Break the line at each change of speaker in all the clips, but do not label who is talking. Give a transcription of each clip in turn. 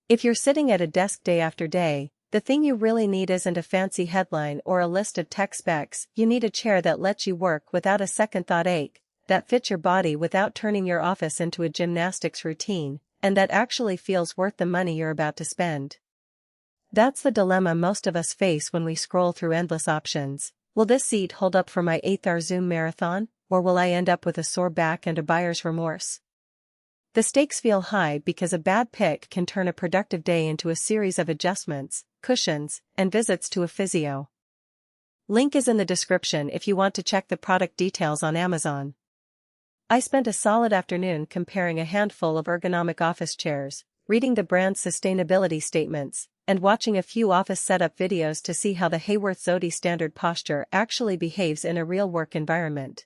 If you're sitting at a desk day after day, the thing you really need isn't a fancy headline or a list of tech specs. You need a chair that lets you work without a second thought ache, that fits your body without turning your office into a gymnastics routine, and that actually feels worth the money you're about to spend. That's the dilemma most of us face when we scroll through endless options. Will this seat hold up for my 8-hour Zoom marathon, or will I end up with a sore back and a buyer's remorse? The stakes feel high because a bad pick can turn a productive day into a series of adjustments, cushions, and visits to a physio. Link is in the description if you want to check the product details on Amazon. I spent a solid afternoon comparing a handful of ergonomic office chairs, reading the brand's sustainability statements, and watching a few office setup videos to see how the Haworth Zody standard posture actually behaves in a real work environment.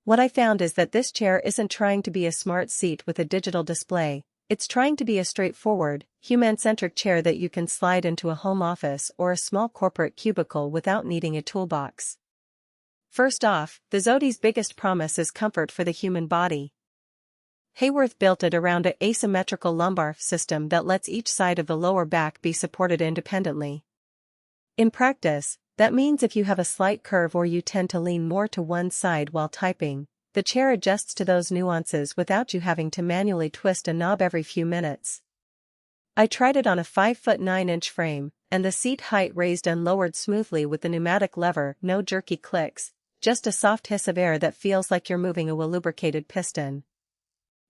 What I found is that this chair isn't trying to be a smart seat with a digital display, it's trying to be a straightforward, human-centric chair that you can slide into a home office or a small corporate cubicle without needing a toolbox. First off, the Zody's biggest promise is comfort for the human body. Haworth built it around an asymmetrical lumbar system that lets each side of the lower back be supported independently. In practice, that means if you have a slight curve or you tend to lean more to one side while typing, the chair adjusts to those nuances without you having to manually twist a knob every few minutes. I tried it on a 5'9" frame, and the seat height raised and lowered smoothly with the pneumatic lever, no jerky clicks, just a soft hiss of air that feels like you're moving a well-lubricated piston.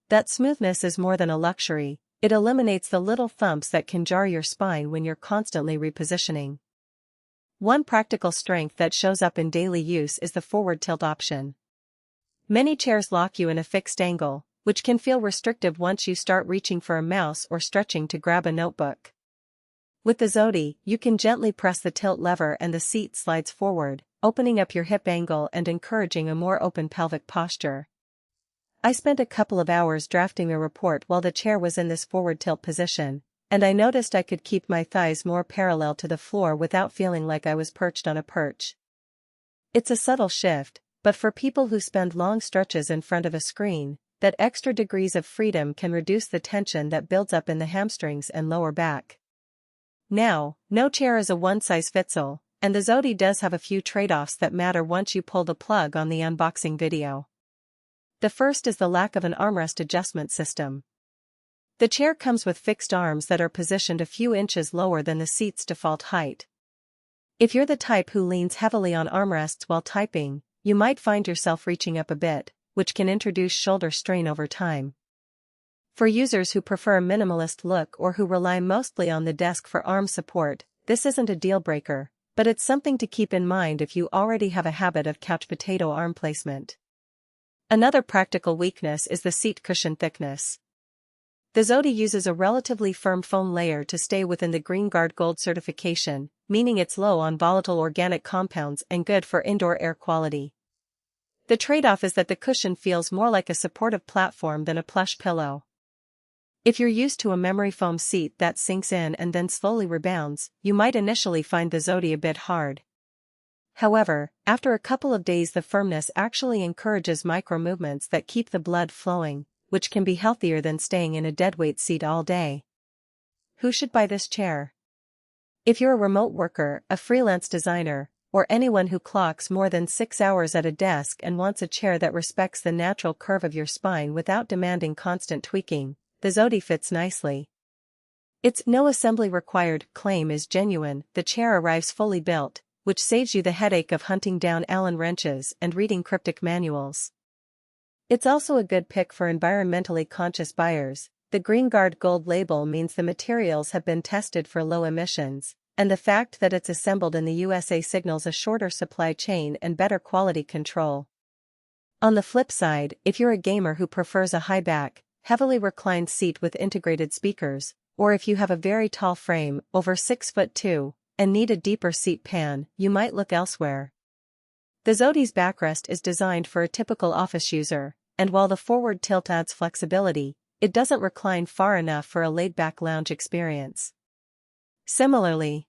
That smoothness is more than a luxury, it eliminates the little thumps that can jar your spine when you're constantly repositioning. One practical strength that shows up in daily use is the forward tilt option. Many chairs lock you in a fixed angle, which can feel restrictive once you start reaching for a mouse or stretching to grab a notebook. With the Zody, you can gently press the tilt lever and the seat slides forward, opening up your hip angle and encouraging a more open pelvic posture. I spent a couple of hours drafting a report while the chair was in this forward tilt position, and I noticed I could keep my thighs more parallel to the floor without feeling like I was perched on a perch. It's a subtle shift, but for people who spend long stretches in front of a screen, that extra degrees of freedom can reduce the tension that builds up in the hamstrings and lower back. Now, no chair is a one-size-fits-all, and the Zody does have a few trade-offs that matter once you pull the plug on the unboxing video. The first is the lack of an armrest adjustment system. The chair comes with fixed arms that are positioned a few inches lower than the seat's default height. If you're the type who leans heavily on armrests while typing, you might find yourself reaching up a bit, which can introduce shoulder strain over time. For users who prefer a minimalist look or who rely mostly on the desk for arm support, this isn't a deal-breaker, but it's something to keep in mind if you already have a habit of couch potato arm placement. Another practical weakness is the seat cushion thickness. The Zody uses a relatively firm foam layer to stay within the GreenGuard Gold certification, meaning it's low on volatile organic compounds and good for indoor air quality. The trade-off is that the cushion feels more like a supportive platform than a plush pillow. If you're used to a memory foam seat that sinks in and then slowly rebounds, you might initially find the Zody a bit hard. However, after a couple of days the firmness actually encourages micro-movements that keep the blood flowing, which can be healthier than staying in a deadweight seat all day. Who should buy this chair? If you're a remote worker, a freelance designer, or anyone who clocks more than 6 hours at a desk and wants a chair that respects the natural curve of your spine without demanding constant tweaking, the Zody fits nicely. Its "no assembly required" claim is genuine. The chair arrives fully built, which saves you the headache of hunting down Allen wrenches and reading cryptic manuals. It's also a good pick for environmentally conscious buyers. The GreenGuard Gold label means the materials have been tested for low emissions, and the fact that it's assembled in the USA signals a shorter supply chain and better quality control. On the flip side, if you're a gamer who prefers a high-back, heavily reclined seat with integrated speakers, or if you have a very tall frame, over 6'2", and need a deeper seat pan, you might look elsewhere. The Zody's backrest is designed for a typical office user, and while the forward tilt adds flexibility, it doesn't recline far enough for a laid-back lounge experience. Similarly,